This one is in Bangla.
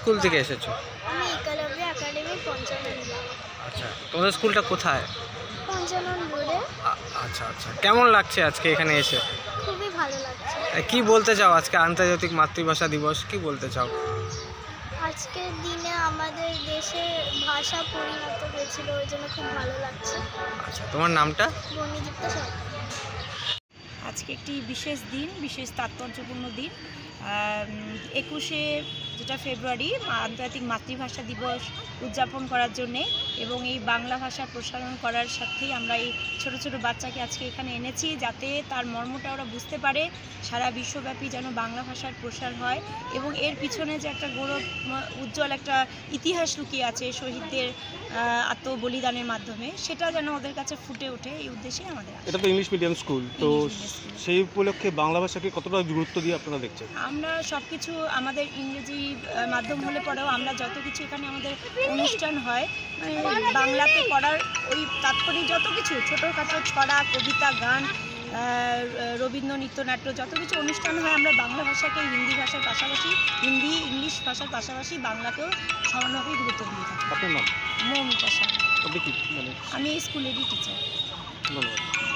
স্কুল থেকে এসেছো? আমি একলব্য একাডেমি পঞ্চানন। আচ্ছা, তোমাদের স্কুলটা কোথায়? পঞ্চানন রোডে। আচ্ছা আচ্ছা, কেমন লাগছে আজকে এখানে এসে? খুবই ভালো লাগছে। কি বলতে চাও আজকে আন্তর্জাতিক মাতৃভাষা দিবস, কি বলতে চাও? আজকের দিনে আমাদের দেশে ভাষা পরিণত হয়েছিল, ওই জন্য খুব ভালো লাগছে। আচ্ছা, তোমার নামটা? বর্ণিযুক্ত সরকার। আজকে একটি বিশেষ দিন, বিশেষ তাৎপর্যপূর্ণ দিন। 21শে যেটা ফেব্রুয়ারি আন্তর্জাতিক মাতৃভাষা দিবস উদযাপন করার জন্যে এবং এই বাংলা ভাষা প্রসারণ করার সাথেই আমরা এই ছোট ছোট বাচ্চাকে আজকে এখানে এনেছি, যাতে তার মর্মটা ওরা বুঝতে পারে, সারা বিশ্বব্যাপী যেন বাংলা ভাষার প্রসার হয় এবং এর পিছনে যে একটা গৌরব উজ্জ্বল একটা ইতিহাস লুকিয়ে আছে শহীদদের আত্মবলিদানের মাধ্যমে, সেটা যেন ওদের কাছে ফুটে ওঠে, এই উদ্দেশ্যে আমাদের। এটা তো ইংলিশ মিডিয়াম স্কুল, তো সেই উপলক্ষে বাংলা ভাষাকে কতটা গুরুত্ব দিয়ে আপনারা দেখছেন? আমরা সব কিছু আমাদের ইংরেজি মাধ্যম হলে পরেও আমরা যত কিছু এখানে আমাদের অনুষ্ঠান হয় বাংলাতে করার ওই তাৎক্ষণিক যত কিছু ছোটোখাটো ছড়া, কবিতা, গান, রবীন্দ্র নৃত্যনাট্য যত কিছু অনুষ্ঠান হয়, আমরা বাংলা ভাষাকে হিন্দি ভাষার পাশাপাশি হিন্দি ইংলিশ ভাষার পাশাপাশি বাংলাকেও সমানভাবে গুরুত্ব দিয়ে থাকি। আপনার নাম? মৌমিতা সাহা। আপনি কি আমি স্কুলেরই টিচার। ধন্যবাদ।